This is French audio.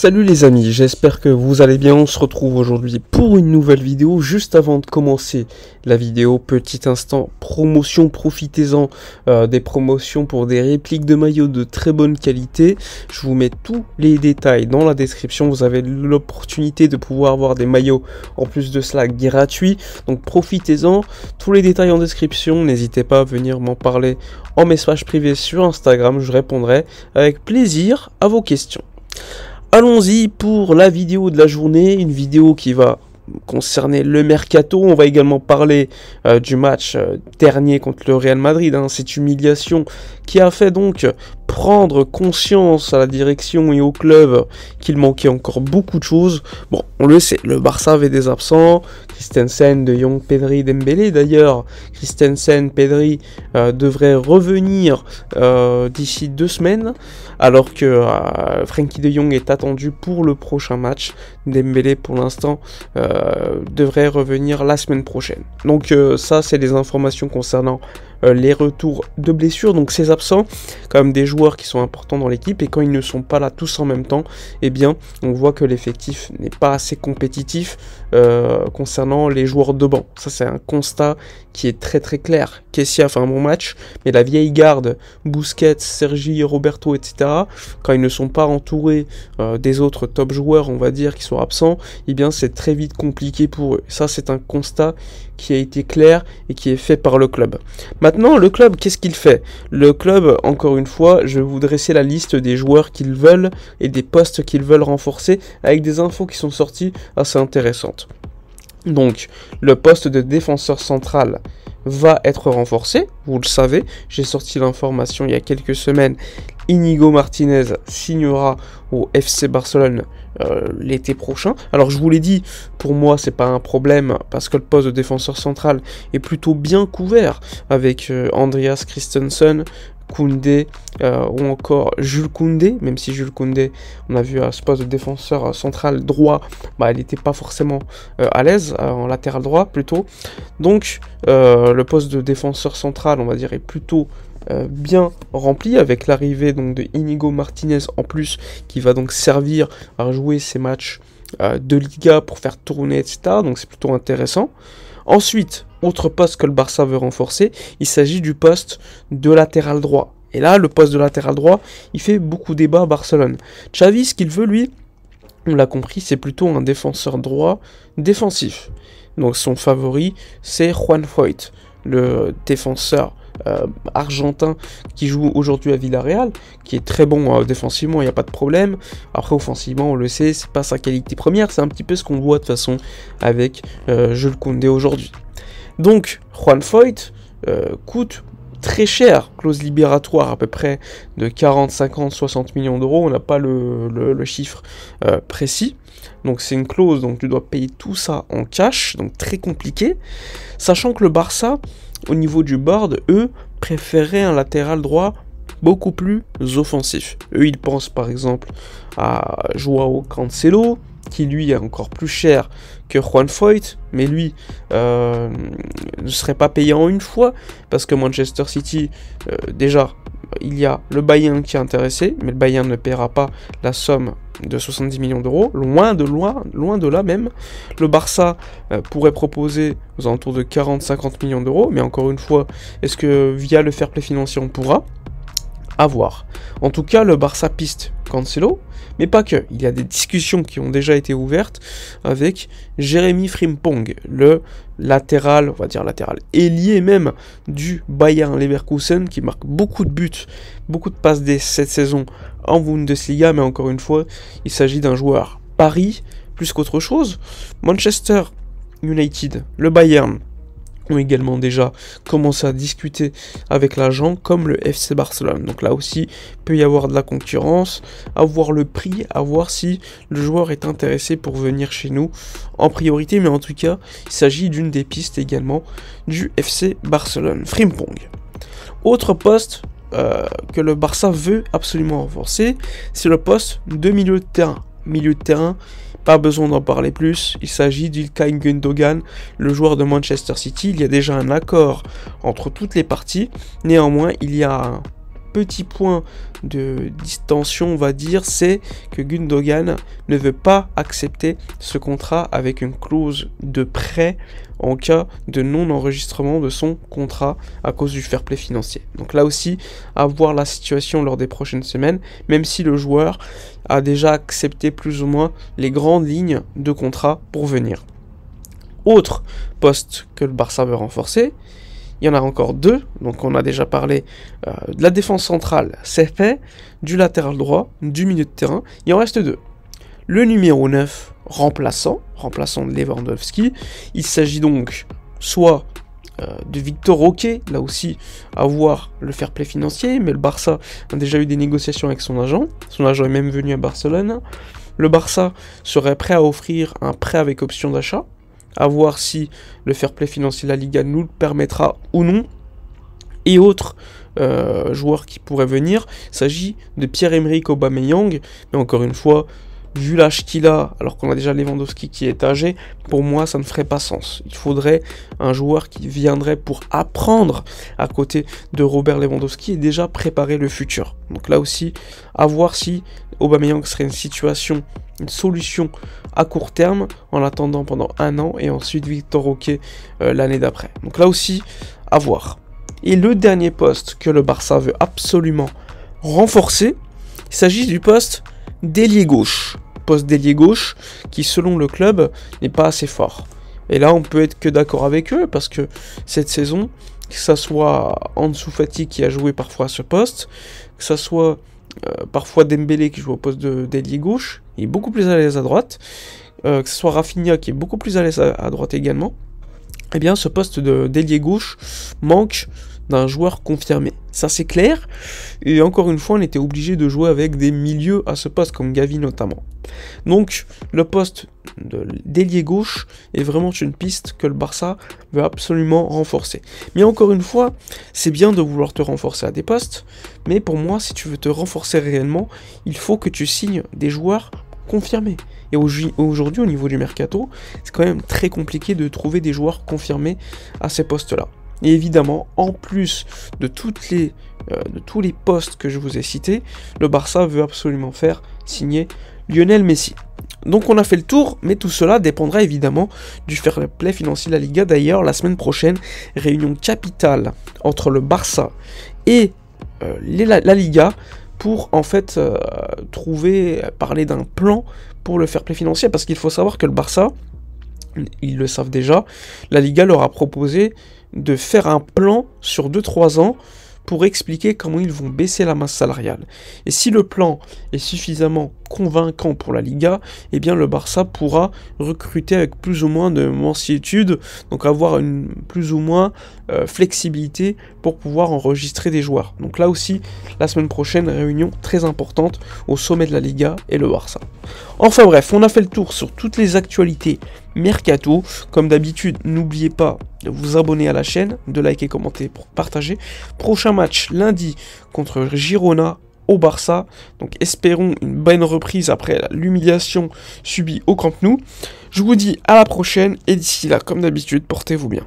Salut les amis, j'espère que vous allez bien. On se retrouve aujourd'hui pour une nouvelle vidéo. Juste avant de commencer la vidéo, petit instant promotion, profitez-en des promotions pour des répliques de maillots de très bonne qualité. Je vous mets tous les détails dans la description. Vous avez l'opportunité de pouvoir avoir des maillots en plus de cela gratuits. Donc profitez-en, tous les détails en description. N'hésitez pas à venir m'en parler en message privé sur Instagram. Je répondrai avec plaisir à vos questions. Allons-y pour la vidéo de la journée, une vidéo qui va concerner le mercato. On va également parler du match dernier contre le Real Madrid, cette humiliation qui a fait donc prendre conscience à la direction et au club qu'il manquait encore beaucoup de choses. Bon, on le sait, le Barça avait des absents, Christensen, De Jong, Pedri, Dembélé. D'ailleurs, Christensen, Pedri devraient revenir d'ici 2 semaines, alors que Frenkie de Jong est attendu pour le prochain match. Dembélé, pour l'instant, devrait revenir la semaine prochaine. Donc ça, c'est les informations concernant les retours de blessures. Donc ces absents, quand même des joueurs qui sont importants dans l'équipe, et quand ils ne sont pas là tous en même temps, eh bien on voit que l'effectif n'est pas assez compétitif concernant les joueurs de banc. Ça, c'est un constat qui est très très clair. Kessie a fait un bon match, mais la vieille garde, Busquets, Sergi, Roberto, etc., quand ils ne sont pas entourés des autres top joueurs, on va dire, qui sont absents, eh bien c'est très vite compliqué pour eux. Ça, c'est un constat qui a été clair et qui est fait par le club. Maintenant, le club, qu'est-ce qu'il fait? Le club, encore une fois, je vais vous dresser la liste des joueurs qu'ils veulent et des postes qu'ils veulent renforcer avec des infos qui sont sorties assez intéressantes. Donc, le poste de défenseur central va être renforcé, vous le savez, j'ai sorti l'information il y a quelques semaines. Inigo Martinez signera au FC Barcelone l'été prochain. Alors je vous l'ai dit, pour moi c'est pas un problème parce que le poste de défenseur central est plutôt bien couvert avec Andreas Christensen, Koundé ou encore Jules Koundé, même si Jules Koundé, on a vu à ce poste de défenseur central droit, il n'était pas forcément à l'aise, en latéral droit plutôt. Donc le poste de défenseur central, on va dire, est plutôt bien rempli avec l'arrivée donc de Inigo Martinez en plus, qui va donc servir à jouer ces matchs de Liga pour faire tourner, etc. Donc c'est plutôt intéressant. Ensuite, autre poste que le Barça veut renforcer, il s'agit du poste de latéral droit. Et là, le poste de latéral droit, il fait beaucoup débat à Barcelone. Xavi, ce qu'il veut, lui, on l'a compris, c'est plutôt un défenseur droit défensif. Donc son favori, c'est Juan Foyth, le défenseur argentin qui joue aujourd'hui à Villarreal, qui est très bon défensivement, il n'y a pas de problème. Après, offensivement, on le sait, c'est pas sa qualité première, c'est un petit peu ce qu'on voit de toute façon avec Jules Koundé aujourd'hui. Donc, Juan Foyth coûte très cher, clause libératoire à peu près de 40, 50, 60 millions d'euros, on n'a pas le chiffre précis. Donc c'est une clause, donc tu dois payer tout ça en cash, donc très compliqué. Sachant que le Barça, au niveau du board, eux, préféraient un latéral droit beaucoup plus offensif. Eux, ils pensent par exemple à Joao Cancelo, qui lui est encore plus cher que Juan Foyth, mais lui ne serait pas payé en une fois, parce que Manchester City, déjà, il y a le Bayern qui est intéressé, mais le Bayern ne paiera pas la somme de 70 millions d'euros, loin de là même. Le Barça pourrait proposer aux alentours de 40-50 millions d'euros, mais encore une fois, est-ce que via le fair play financier on pourra? À voir. En tout cas, le Barça piste Cancelo, mais pas que. Il y a des discussions qui ont déjà été ouvertes avec Jérémy Frimpong, le latéral, on va dire latéral ailier même du Bayern Leverkusen, qui marque beaucoup de buts, beaucoup de passes dès cette saison en Bundesliga, mais encore une fois, il s'agit d'un joueur pari plus qu'autre chose. Manchester United, le Bayern, ont également déjà commencé à discuter avec l'agent, comme le FC Barcelone. Donc là aussi, il peut y avoir de la concurrence, à voir le prix, à voir si le joueur est intéressé pour venir chez nous en priorité, mais en tout cas, il s'agit d'une des pistes également du FC Barcelone. Frimpong. Autre poste que le Barça veut absolument renforcer, c'est le poste de milieu de terrain. Milieu de terrain, pas besoin d'en parler plus, il s'agit d'Ilkay Gundogan, le joueur de Manchester City. Il y a déjà un accord entre toutes les parties, néanmoins il y a petit point de distension, on va dire, c'est que Gundogan ne veut pas accepter ce contrat avec une clause de prêt en cas de non-enregistrement de son contrat à cause du fair play financier. Donc là aussi, à voir la situation lors des prochaines semaines, même si le joueur a déjà accepté plus ou moins les grandes lignes de contrat pour venir. Autre poste que le Barça veut renforcer, il y en a encore deux, donc on a déjà parlé de la défense centrale, c'est fait, du latéral droit, du milieu de terrain, il en reste deux. Le numéro 9, remplaçant de Lewandowski, il s'agit donc soit de Victor Roque, là aussi à voir le fair play financier, mais le Barça a déjà eu des négociations avec son agent est même venu à Barcelone. Le Barça serait prêt à offrir un prêt avec option d'achat, à voir si le fair play financier de la Liga nous le permettra ou non. Et autre joueur qui pourrait venir, il s'agit de Pierre-Emerick Aubameyang, mais encore une fois, vu l'âge qu'il a, alors qu'on a déjà Lewandowski qui est âgé, pour moi ça ne ferait pas sens. Il faudrait un joueur qui viendrait pour apprendre à côté de Robert Lewandowski et déjà préparer le futur. Donc là aussi, à voir si Aubameyang serait une solution à court terme, en attendant pendant un an, et ensuite Victor Roque l'année d'après. Donc là aussi, à voir. Et le dernier poste que le Barça veut absolument renforcer, il s'agit du poste d'ailier gauche. Poste d'ailier gauche qui, selon le club, n'est pas assez fort. Et là, on peut être que d'accord avec eux, parce que cette saison, que ça soit Ansu Fati qui a joué parfois à ce poste, que ça soit parfois Dembélé qui joue au poste d'ailier gauche, il est beaucoup plus à l'aise à droite, que ce soit Rafinha qui est beaucoup plus à l'aise à droite également, eh bien ce poste d'ailier gauche manque d'un joueur confirmé. Ça c'est clair, et encore une fois on était obligé de jouer avec des milieux à ce poste, comme Gavi notamment. Donc le poste d'ailier gauche est vraiment une piste que le Barça veut absolument renforcer. Mais encore une fois, c'est bien de vouloir te renforcer à des postes, mais pour moi, si tu veux te renforcer réellement, il faut que tu signes des joueurs confirmés. Et aujourd'hui, au niveau du mercato, c'est quand même très compliqué de trouver des joueurs confirmés à ces postes-là. Et évidemment, en plus de tous les postes que je vous ai cités, le Barça veut absolument faire signer Lionel Messi. Donc on a fait le tour, mais tout cela dépendra évidemment du fair play financier de la Liga. D'ailleurs, la semaine prochaine, réunion capitale entre le Barça et la Liga pour en fait parler d'un plan pour le fair play financier, parce qu'il faut savoir que le Barça, ils le savent déjà, la Liga leur a proposé de faire un plan sur 2-3 ans pour expliquer comment ils vont baisser la masse salariale. Et si le plan est suffisamment convaincant pour la Liga, eh bien le Barça pourra recruter avec plus ou moins de mansuétude, donc avoir une plus ou moins flexibilité pour pouvoir enregistrer des joueurs. Donc là aussi, la semaine prochaine, réunion très importante au sommet de la Liga et le Barça. Enfin bref, on a fait le tour sur toutes les actualités mercato. Comme d'habitude, n'oubliez pas de vous abonner à la chaîne, de liker, commenter pour partager. Prochain match lundi contre Girona au Barça. Donc espérons une bonne reprise après l'humiliation subie au Camp Nou. Je vous dis à la prochaine et d'ici là, comme d'habitude, portez-vous bien.